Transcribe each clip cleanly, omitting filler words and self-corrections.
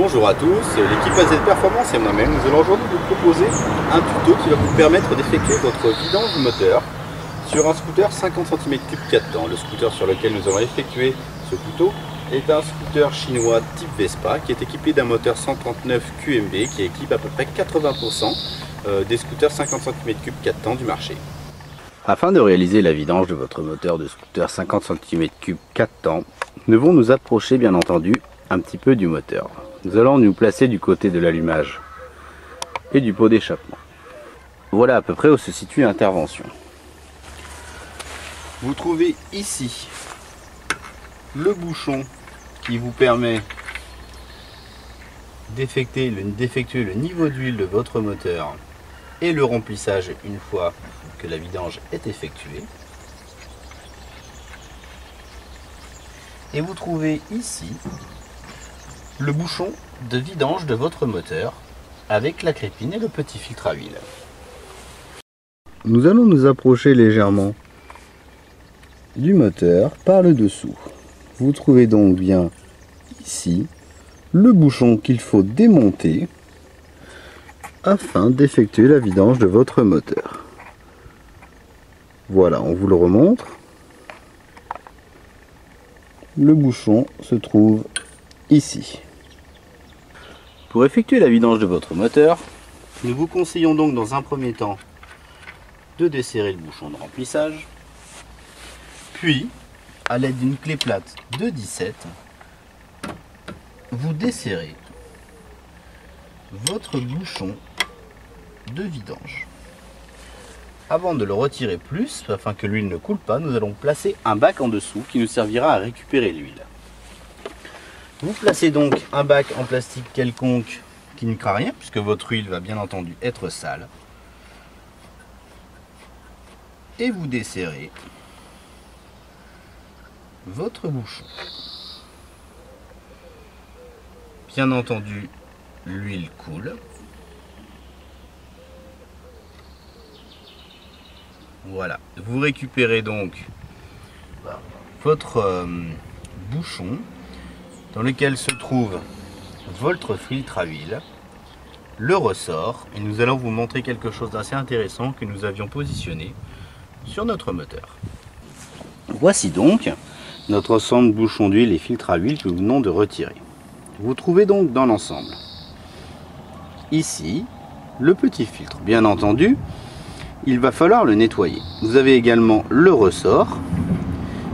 Bonjour à tous, l'équipe AZ Performance et moi-même, nous allons aujourd'hui vous proposer un tuto qui va vous permettre d'effectuer votre vidange moteur sur un scooter 50 cm3 4 temps. Le scooter sur lequel nous allons effectuer ce tuto est un scooter chinois type Vespa qui est équipé d'un moteur 139 QMB qui équipe à peu près 80% des scooters 50 cm3 4 temps du marché. Afin de réaliser la vidange de votre moteur de scooter 50 cm3 4 temps, nous devons nous approcher bien entendu un petit peu du moteur. Nous allons nous placer du côté de l'allumage et du pot d'échappement. Voilà à peu près où se situe l'intervention. Vous trouvez ici le bouchon qui vous permet d'effectuer le niveau d'huile de votre moteur et le remplissage une fois que la vidange est effectuée. Et vous trouvez ici le bouchon de vidange de votre moteur avec la crépine et le petit filtre à huile. Nous allons nous approcher légèrement du moteur par le dessous. Vous trouvez donc bien ici le bouchon qu'il faut démonter afin d'effectuer la vidange de votre moteur. Voilà, on vous le remontre. Le bouchon se trouve ici. Pour effectuer la vidange de votre moteur, nous vous conseillons donc dans un premier temps de desserrer le bouchon de remplissage, puis à l'aide d'une clé plate de 17, vous desserrez votre bouchon de vidange. Avant de le retirer plus, afin que l'huile ne coule pas, nous allons placer un bac en dessous qui nous servira à récupérer l'huile. Vous placez donc un bac en plastique quelconque qui ne craint rien, puisque votre huile va bien entendu être sale. Et vous desserrez votre bouchon. Bien entendu, l'huile coule. Voilà, vous récupérez donc votre bouchon dans lequel se trouve votre filtre à huile, le ressort, et nous allons vous montrer quelque chose d'assez intéressant que nous avions positionné sur notre moteur. Voici donc notre ensemble bouchon d'huile et filtre à huile que nous venons de retirer. Vous trouvez donc dans l'ensemble ici le petit filtre. Bien entendu, il va falloir le nettoyer. Vous avez également le ressort.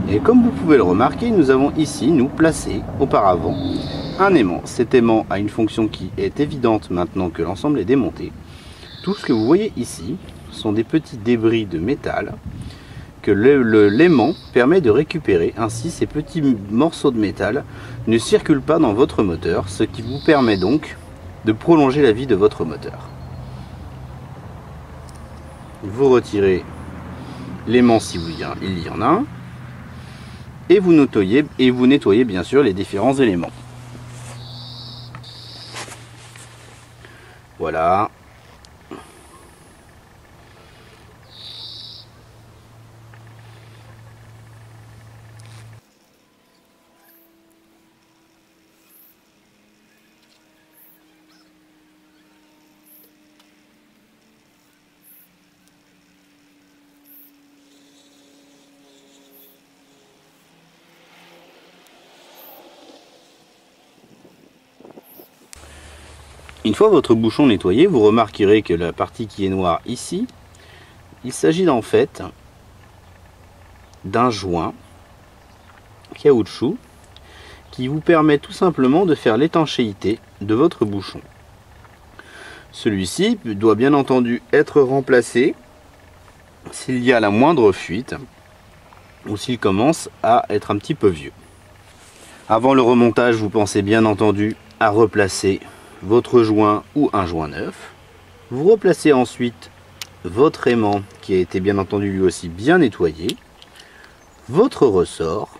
Et comme vous pouvez le remarquer, nous avons ici, nous, placé auparavant un aimant. Cet aimant a une fonction qui est évidente maintenant que l'ensemble est démonté. Tout ce que vous voyez ici sont des petits débris de métal que l'aimant permet de récupérer. Ainsi, ces petits morceaux de métal ne circulent pas dans votre moteur, ce qui vous permet donc de prolonger la vie de votre moteur. Vous retirez l'aimant si il y en a un. Et vous nettoyez bien sûr les différents éléments. Voilà. Une fois votre bouchon nettoyé, vous remarquerez que la partie qui est noire ici, il s'agit en fait d'un joint caoutchouc qui vous permet tout simplement de faire l'étanchéité de votre bouchon. Celui-ci doit bien entendu être remplacé s'il y a la moindre fuite ou s'il commence à être un petit peu vieux. Avant le remontage, vous pensez bien entendu à replacer votre joint ou un joint neuf. Vous replacez ensuite votre aimant qui a été bien entendu lui aussi bien nettoyé, votre ressort,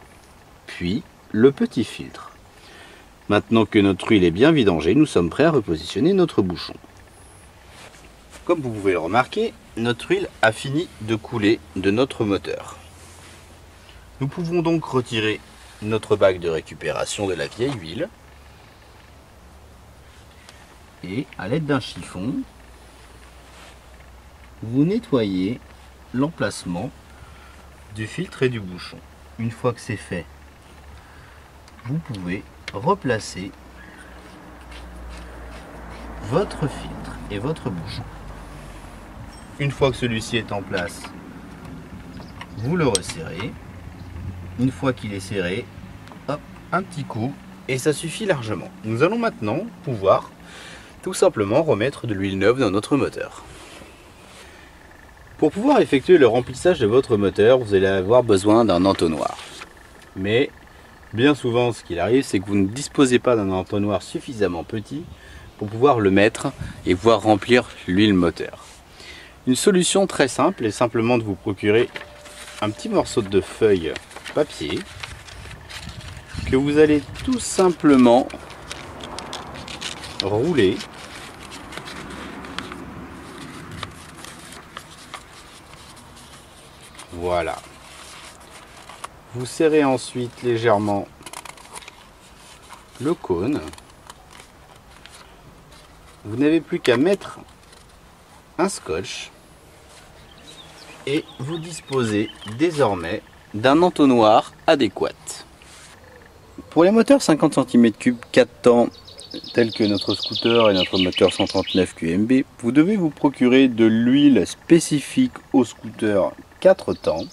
puis le petit filtre. Maintenant que notre huile est bien vidangée, nous sommes prêts à repositionner notre bouchon. Comme vous pouvez le remarquer, notre huile a fini de couler de notre moteur. Nous pouvons donc retirer notre bac de récupération de la vieille huile. Et à l'aide d'un chiffon, vous nettoyez l'emplacement du filtre et du bouchon. Une fois que c'est fait, vous pouvez replacer votre filtre et votre bouchon. Une fois que celui-ci est en place, vous le resserrez. Une fois qu'il est serré, hop, un petit coup et ça suffit largement. Nous allons maintenant pouvoir tout simplement remettre de l'huile neuve dans notre moteur. Pour pouvoir effectuer le remplissage de votre moteur, vous allez avoir besoin d'un entonnoir. Mais bien souvent, ce qu'il arrive, c'est que vous ne disposez pas d'un entonnoir suffisamment petit pour pouvoir le mettre et pouvoir remplir l'huile moteur. Une solution très simple est simplement de vous procurer un petit morceau de feuille papier que vous allez tout simplement rouler voilà. Vous serrez ensuite légèrement le cône. Vous n'avez plus qu'à mettre un scotch et vous disposez désormais d'un entonnoir adéquat. Pour les moteurs 50 cm3 4 temps tels que notre scooter et notre moteur 139 QMB, vous devez vous procurer de l'huile spécifique au scooter 4 temps.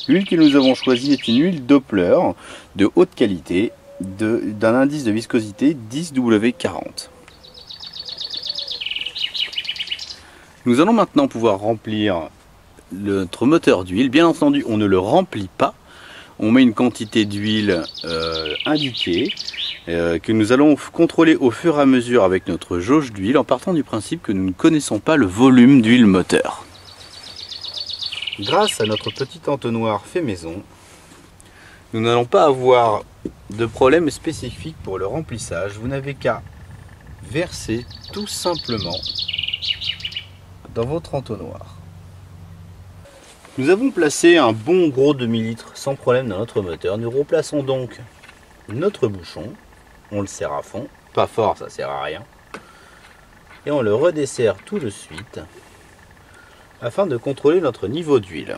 L'huile que nous avons choisie est une huile Doppler de haute qualité d'un indice de viscosité 10W40. Nous allons maintenant pouvoir remplir notre moteur d'huile. Bien entendu, on ne le remplit pas. On met une quantité d'huile indiquée que nous allons contrôler au fur et à mesure avec notre jauge d'huile en partant du principe que nous ne connaissons pas le volume d'huile moteur. Grâce à notre petit entonnoir fait maison, nous n'allons pas avoir de problème spécifique pour le remplissage. Vous n'avez qu'à verser tout simplement dans votre entonnoir. Nous avons placé un bon gros demi-litre sans problème dans notre moteur. Nous replaçons donc notre bouchon. On le serre à fond. Pas fort, ça sert à rien. Et on le redessert tout de suite afin de contrôler notre niveau d'huile.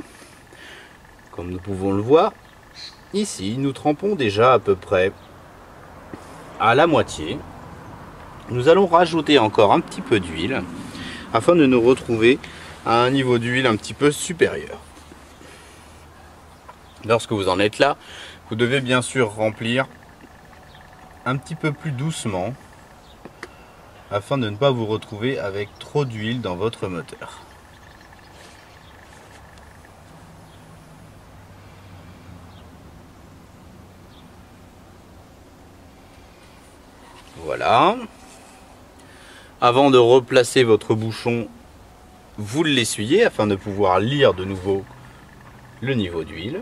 Comme nous pouvons le voir, ici nous trempons déjà à peu près à la moitié. Nous allons rajouter encore un petit peu d'huile afin de nous retrouver à un niveau d'huile un petit peu supérieur. Lorsque vous en êtes là, vous devez bien sûr remplir un petit peu plus doucement afin de ne pas vous retrouver avec trop d'huile dans votre moteur. Voilà. Avant de replacer votre bouchon, vous l'essuyez afin de pouvoir lire de nouveau le niveau d'huile.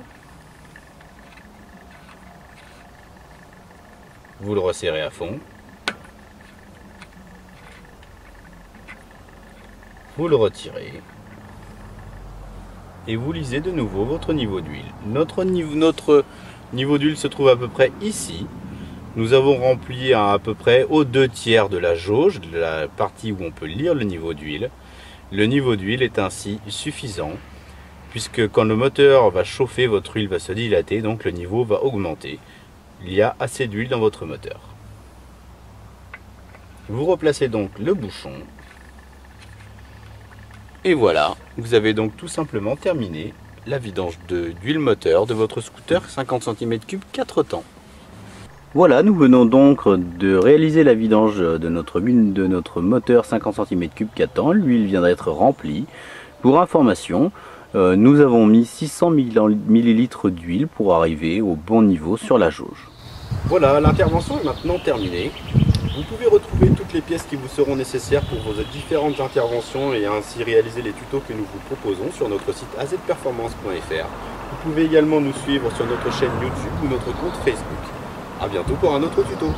Vous le resserrez à fond. Vous le retirez. Et vous lisez de nouveau votre niveau d'huile. Notre niveau d'huile se trouve à peu près ici. Nous avons rempli à peu près aux 2/3 de la jauge, de la partie où on peut lire le niveau d'huile. Le niveau d'huile est ainsi suffisant, puisque quand le moteur va chauffer, votre huile va se dilater, donc le niveau va augmenter. Il y a assez d'huile dans votre moteur. Vous replacez donc le bouchon. Et voilà, vous avez donc tout simplement terminé la vidange d'huile moteur de votre scooter 50 cm3 4 temps. Voilà, nous venons donc de réaliser la vidange de notre moteur 50 cm3 4 temps. L'huile vient d'être remplie. Pour information, nous avons mis 600 ml d'huile pour arriver au bon niveau sur la jauge. Voilà, l'intervention est maintenant terminée. Vous pouvez retrouver toutes les pièces qui vous seront nécessaires pour vos différentes interventions et ainsi réaliser les tutos que nous vous proposons sur notre site azperformance.fr. Vous pouvez également nous suivre sur notre chaîne YouTube ou notre compte Facebook. A bientôt pour un autre tuto.